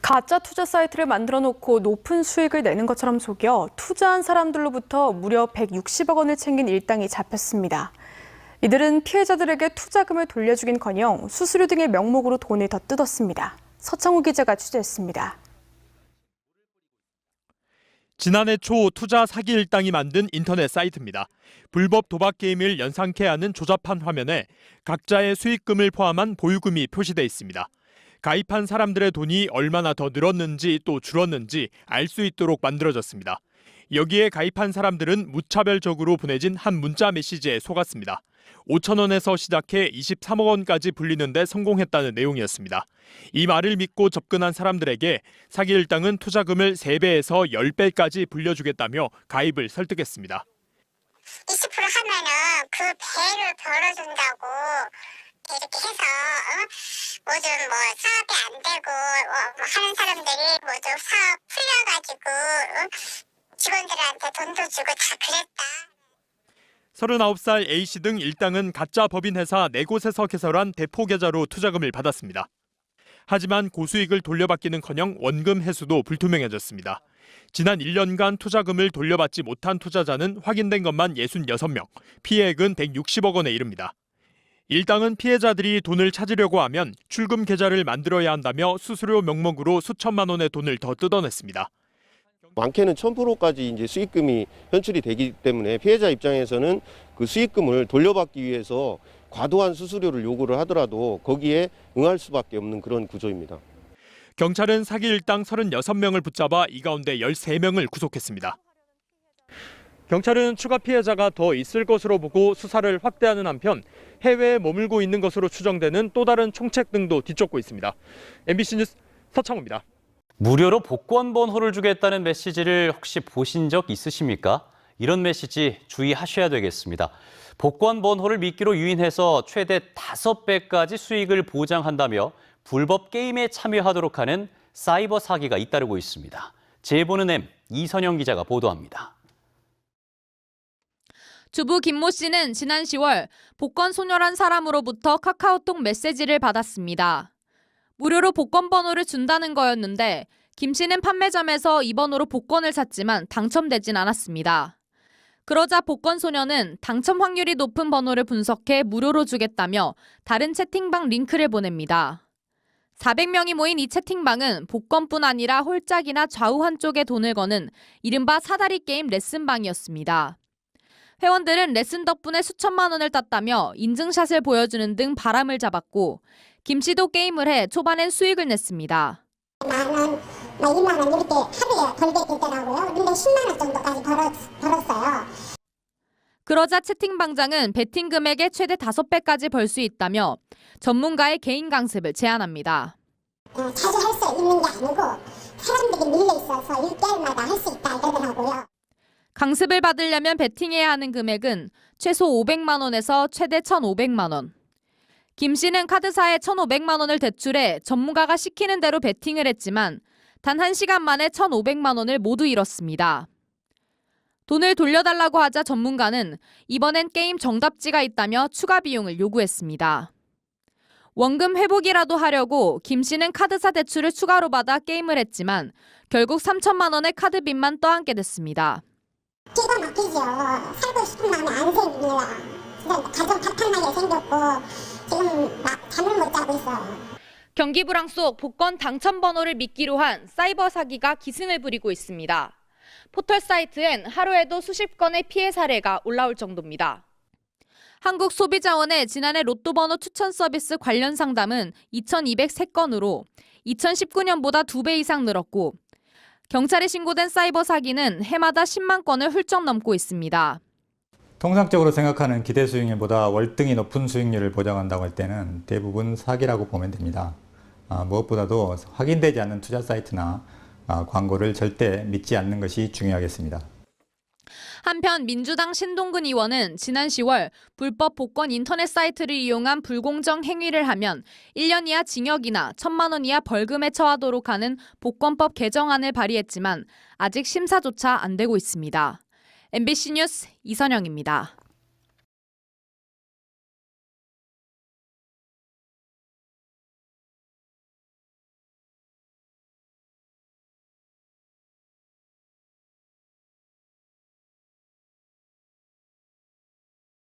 가짜 투자 사이트를 만들어 놓고 높은 수익을 내는 것처럼 속여 투자한 사람들로부터 무려 160억 원을 챙긴 일당이 잡혔습니다. 이들은 피해자들에게 투자금을 돌려주긴커녕 수수료 등의 명목으로 돈을 더 뜯었습니다. 서창우 기자가 취재했습니다. 지난해 초 투자 사기 일당이 만든 인터넷 사이트입니다. 불법 도박 게임을 연상케 하는 조잡한 화면에 각자의 수익금을 포함한 보유금이 표시돼 있습니다. 가입한 사람들의 돈이 얼마나 더 늘었는지 또 줄었는지 알 수 있도록 만들어졌습니다. 여기에 가입한 사람들은 무차별적으로 보내진 한 문자 메시지에 속았습니다. 5천 원에서 시작해 23억 원까지 불리는데 성공했다는 내용이었습니다. 이 말을 믿고 접근한 사람들에게 사기 일당은 투자금을 3배에서 10배까지 불려주겠다며 가입을 설득했습니다. 20% 하면은 그 배를 벌어준다고 이렇게 해서 요즘 사업이 안 되고 하는 사람들이 좀 사업 풀려가지고 직원들한테 돈도 주고 다 그랬다. 39살 A씨 등 일당은 가짜 법인 회사 4곳에서 개설한 대포 계좌로 투자금을 받았습니다. 하지만 고수익을 돌려받기는커녕 원금 회수도 불투명해졌습니다. 지난 1년간 투자금을 돌려받지 못한 투자자는 확인된 것만 66명, 피해액은 160억 원에 이릅니다. 일당은 피해자들이 돈을 찾으려고 하면 출금 계좌를 만들어야 한다며 수수료 명목으로 수천만 원의 돈을 더 뜯어냈습니다. 많게는 1000%까지 이제 수익금이 현출이 되기 때문에 피해자 입장에서는 그 수익금을 돌려받기 위해서 과도한 수수료를 요구를 하더라도 거기에 응할 수밖에 없는 그런 구조입니다. 경찰은 사기 일당 36명을 붙잡아 이 가운데 13명을 구속했습니다. 경찰은 추가 피해자가 더 있을 것으로 보고 수사를 확대하는 한편 해외에 머물고 있는 것으로 추정되는 또 다른 총책 등도 뒤쫓고 있습니다. MBC 뉴스 서창우입니다. 무료로 복권 번호를 주겠다는 메시지를 혹시 보신 적 있으십니까? 이런 메시지 주의하셔야 되겠습니다. 복권 번호를 미끼로 유인해서 최대 5배까지 수익을 보장한다며 불법 게임에 참여하도록 하는 사이버 사기가 잇따르고 있습니다. 제보는 M, 이선영 기자가 보도합니다. 주부 김모 씨는 지난 10월 복권 소녀란 사람으로부터 카카오톡 메시지를 받았습니다. 무료로 복권 번호를 준다는 거였는데 김 씨는 판매점에서 이 번호로 복권을 샀지만 당첨되진 않았습니다. 그러자 복권 소녀는 당첨 확률이 높은 번호를 분석해 무료로 주겠다며 다른 채팅방 링크를 보냅니다. 400명이 모인 이 채팅방은 복권뿐 아니라 홀짝이나 좌우 한쪽에 돈을 거는 이른바 사다리 게임 레슨방이었습니다. 회원들은 레슨 덕분에 수천만 원을 땄다며 인증샷을 보여주는 등 바람을 잡았고 김 씨도 게임을 해 초반엔 수익을 냈습니다. 10,000원, 20,000원 이렇게 하루에 벌게 되더라고요. 근데 10만 원 정도까지 벌었어요. 그러자 채팅방장은 베팅 금액의 최대 5배까지 벌 수 있다며 전문가의 개인 강습을 제안합니다. 자주 할 수 있는 게 아니고 사람들이 밀려 있어서 6개월마다 할 수 있다 이러더라고요. 강습을 받으려면 베팅해야 하는 금액은 최소 500만 원에서 최대 1,500만 원. 김 씨는 카드사에 1,500만 원을 대출해 전문가가 시키는 대로 베팅을 했지만 단 1시간 만에 1,500만 원을 모두 잃었습니다. 돈을 돌려달라고 하자 전문가는 이번엔 게임 정답지가 있다며 추가 비용을 요구했습니다. 원금 회복이라도 하려고 김 씨는 카드사 대출을 추가로 받아 게임을 했지만 결국 3천만 원의 카드빚만 떠안게 됐습니다. 기가 막히죠. 살고 싶은 마음이 안 생깁니다. 가정 파탄나게 생겼고 지금 막 잠을 못 자고 있어요. 경기 불황 속 복권 당첨 번호를 미끼로 한 사이버 사기가 기승을 부리고 있습니다. 포털 사이트엔 하루에도 수십 건의 피해 사례가 올라올 정도입니다. 한국소비자원의 지난해 로또 번호 추천 서비스 관련 상담은 2,203건으로 2019년보다 2배 이상 늘었고 경찰에 신고된 사이버 사기는 해마다 10만 건을 훌쩍 넘고 있습니다. 통상적으로 생각하는 기대 수익률보다 월등히 높은 수익률을 보장한다고 할 때는 대부분 사기라고 보면 됩니다. 무엇보다도 확인되지 않는 투자 사이트나 광고를 절대 믿지 않는 것이 중요하겠습니다. 한편 민주당 신동근 의원은 지난 10월 불법 복권 인터넷 사이트를 이용한 불공정 행위를 하면 1년 이하 징역이나 1,000만 원 이하 벌금에 처하도록 하는 복권법 개정안을 발의했지만 아직 심사조차 안 되고 있습니다. MBC 뉴스 이선영입니다.